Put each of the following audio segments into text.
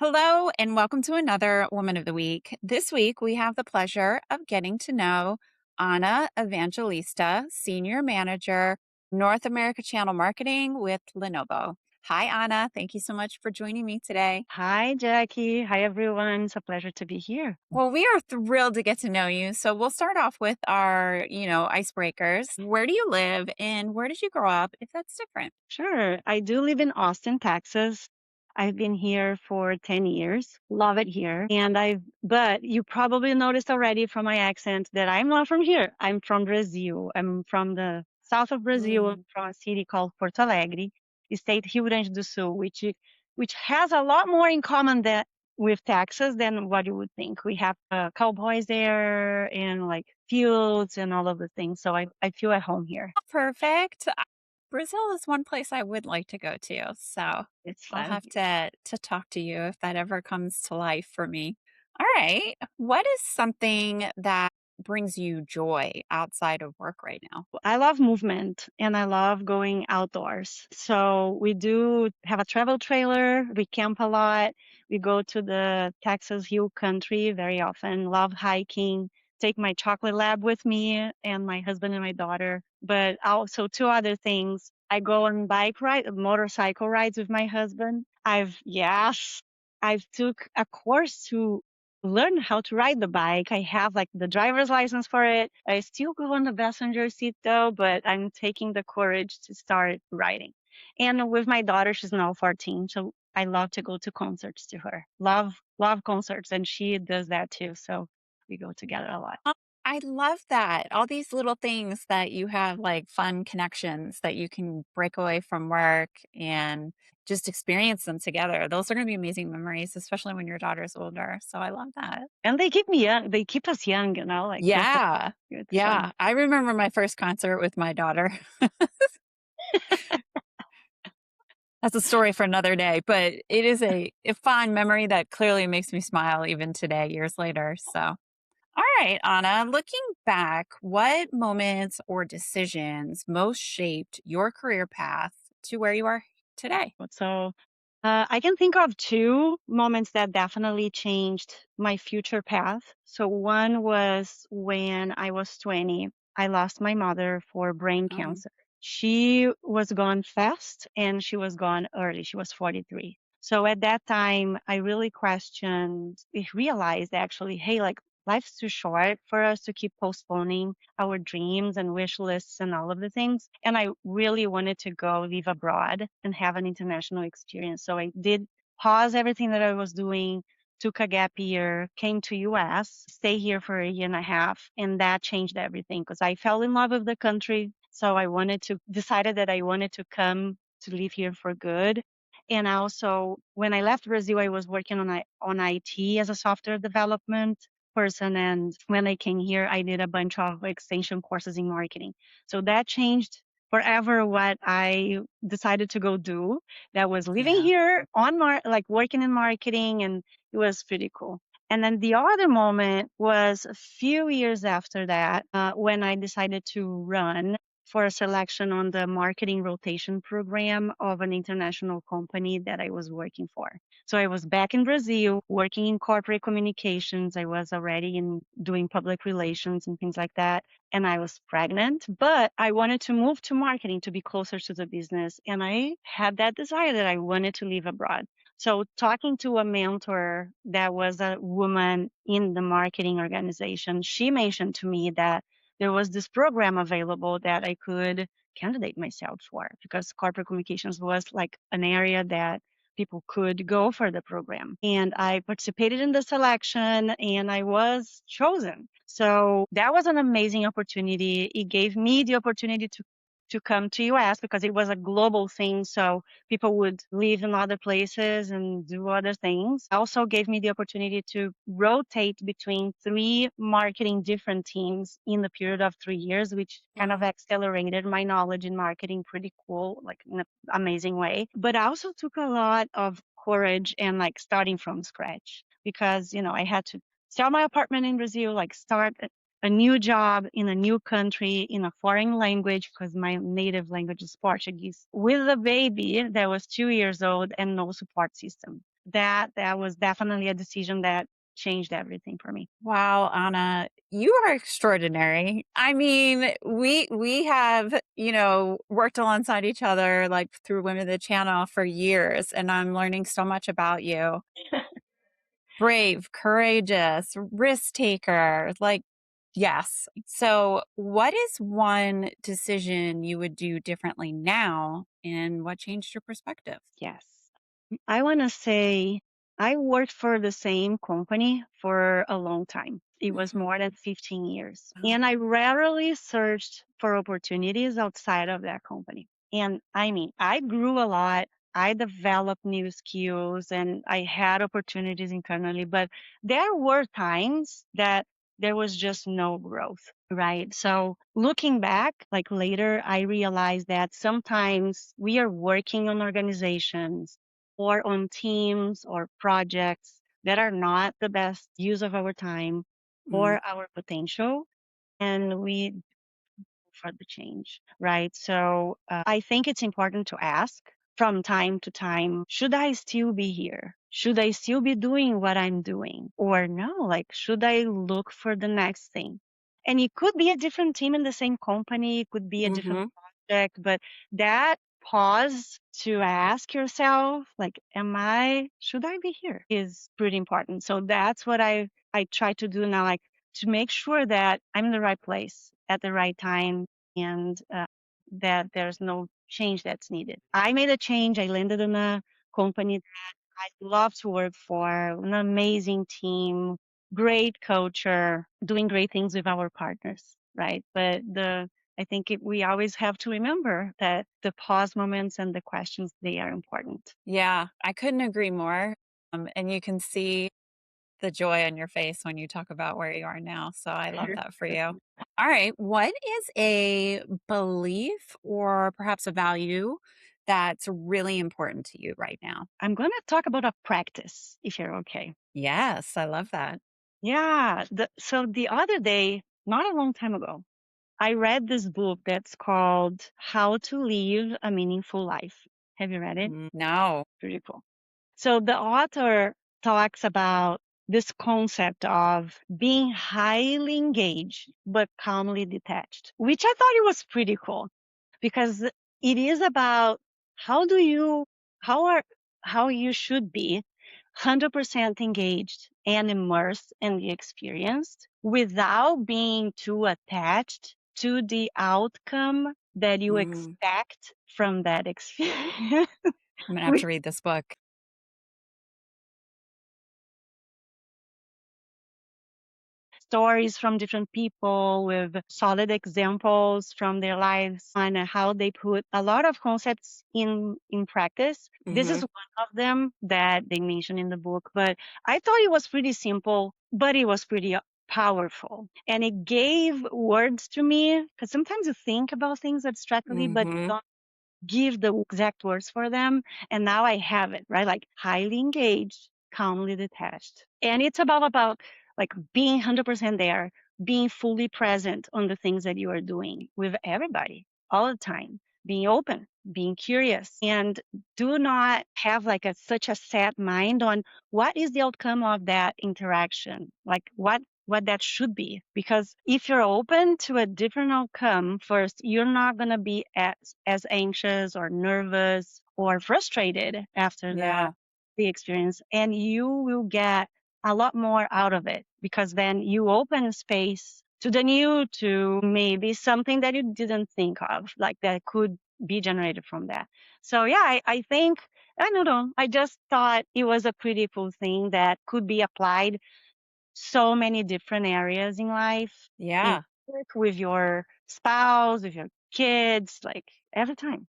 Hello, and welcome to another Woman of the Week. This week, we have the pleasure of getting to know Anna Evangelista, Senior Manager, North America Channel Marketing with Lenovo. Hi, Anna. Thank you so much for joining me today. Hi, Jackie. Hi, everyone. It's a pleasure to be here. Well, we are thrilled to get to know you. So we'll start off with our, icebreakers. Where do you live and where did you grow up, if that's different? Sure. I do live in Austin, Texas. I've been here for 10 years. Love it here. But you probably noticed already from my accent that I'm not from here. I'm from Brazil. I'm from the south of Brazil, Mm. from a city called Porto Alegre, the state Rio Grande do Sul, which has a lot more in common with Texas than what you would think. We have cowboys there and like fields and all of the things. So I feel at home here. Perfect. Brazil is one place I would like to go to. So It's I'll fun. have to talk to you if that ever comes to life for me. All right. What is something that brings you joy outside of work right now? I love movement and I love going outdoors. So we do have a travel trailer. We camp a lot. We go to the Texas Hill Country very often. Love hiking. Take my chocolate lab with me and my husband and my daughter. But also two other things. I go on motorcycle rides with my husband. I've took a course to learn how to ride the bike. I have like the driver's license for it. I still go on the passenger seat though, but I'm taking the courage to start riding. And with my daughter, she's now 14, so I love to go to concerts to her. Love concerts, and she does that too. So we go together a lot. Oh, I love that. All these little things that you have like fun connections that you can break away from work and just experience them together. Those are going to be amazing memories, especially when your daughter's older. So I love that. And they keep me young. They keep us young, like that's Yeah. it's Yeah. fun. I remember my first concert with my daughter. That's a story for another day, but it is a fond memory that clearly makes me smile even today, years later. So, all right, Anna, looking back, what moments or decisions most shaped your career path to where you are today? So I can think of two moments that definitely changed my future path. So one was when I was 20. I lost my mother for brain Oh, cancer. She was gone fast and she was gone early. She was 43. So at that time, I really realized actually, hey, like life's too short for us to keep postponing our dreams and wish lists and all of the things. And I really wanted to go live abroad and have an international experience. So I did pause everything that I was doing, took a gap year, came to US, stay here for a year and a half, and that changed everything because I fell in love with the country. So decided that I wanted to come to live here for good. And also, when I left Brazil, I was working on IT as a software development person. And when I came here, I did a bunch of extension courses in marketing. So that changed forever what I decided to go do. That was living yeah. here like working in marketing, and it was pretty cool. And then the other moment was a few years after that, when I decided to run for a selection on the marketing rotation program of an international company that I was working for. So I was back in Brazil working in corporate communications. I was already in doing public relations and things like that. And I was pregnant, but I wanted to move to marketing to be closer to the business. And I had that desire that I wanted to live abroad. So talking to a mentor that was a woman in the marketing organization, she mentioned to me that there was this program available that I could candidate myself for because corporate communications was like an area that people could go for the program. And I participated in the selection and I was chosen. So that was an amazing opportunity. It gave me the opportunity to come to US because it was a global thing. So people would live in other places and do other things. Also gave me the opportunity to rotate between three marketing different teams in the period of 3 years, which kind of Wow. accelerated my knowledge in marketing pretty cool, like in an amazing way. But I also took a lot of courage and like starting from scratch because, I had to sell my apartment in Brazil, like start a new job in a new country in a foreign language because my native language is Portuguese with a baby that was 2 years old and no support system. that was definitely a decision that changed everything for me. Wow, Anna, you are extraordinary. I mean, we have, worked alongside each other like through Women of the Channel for years, and I'm learning so much about you. Brave, courageous, risk taker, like yes. So, what is one decision you would do differently now and what changed your perspective? Yes. I want to say I worked for the same company for a long time. It was Mhm. more than 15 years. Oh. And I rarely searched for opportunities outside of that company. And I mean, I grew a lot. I developed new skills and I had opportunities internally, but there were times that there was just no growth, right? So looking back, like later, I realized that sometimes we are working on organizations or on teams or projects that are not the best use of our time Mm, or our potential, and we for the change, right? So I think it's important to ask from time to time, should I still be here? Should I still be doing what I'm doing? Or no, like, should I look for the next thing? And it could be a different team in the same company, it could be a different mhm, project, but that pause to ask yourself, like, should I be here is pretty important. So that's what I try to do now, like, to make sure that I'm in the right place at the right time and that there's no change that's needed. I made a change. I landed in a company that I love to work for, an amazing team, great culture, doing great things with our partners, right? But I think we always have to remember that the pause moments and the questions, they are important. yeah, I couldn't agree more. And you can see the joy on your face when you talk about where you are now. So I love that for you. All right. What is a belief or perhaps a value that's really important to you right now? I'm going to talk about a practice, if you're okay. Yes, I love that. Yeah. So the other day, not a long time ago, I read this book that's called How to Live a Meaningful Life. Have you read it? No. Pretty cool. So the author talks about this concept of being highly engaged but calmly detached, which I thought it was pretty cool because it is about how do you how are how you should be 100% engaged and immersed in the experience without being too attached to the outcome that you Mm, expect from that experience. I'm going to have to read this book. Stories from different people with solid examples from their lives and how they put a lot of concepts in practice. This is Hmm. one of them that they mention in the book, but I thought it was pretty simple, but it was pretty powerful. And it gave words to me because sometimes you think about things abstractly, but you Hmm. don't give the exact words for them. And now I have it, right? Like highly engaged, calmly detached. And it's about like being 100% there, being fully present on the things that you are doing with everybody all the time, being open, being curious, and do not have like such a set mind on what is the outcome of that interaction, like what that should be. Because if you're open to a different outcome, first, you're not going to be as anxious or nervous or frustrated after Yeah. the experience, and you will get a lot more out of it because then you open space to the new, to maybe something that you didn't think of, like that could be generated from that. So yeah, I think I don't know. I just thought it was a pretty cool thing that could be applied so many different areas in life, in Yeah. work, with your spouse, with your kids, like every time.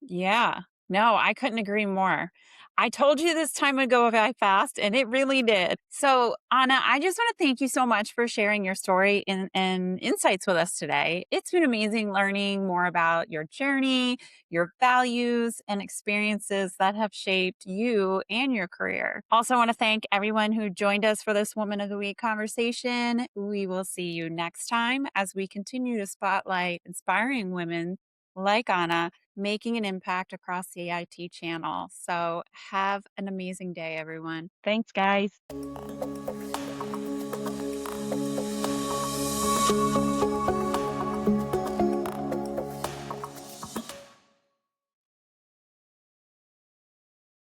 Yeah. No, I couldn't agree more. I told you this time would go by fast, and it really did. So, Anna, I just want to thank you so much for sharing your story and insights with us today. It's been amazing learning more about your journey, your values, and experiences that have shaped you and your career. Also, want to thank everyone who joined us for this Woman of the Week conversation. We will see you next time as we continue to spotlight inspiring women like Anna making an impact across the IT channel. So have an amazing day, everyone. Thanks, guys.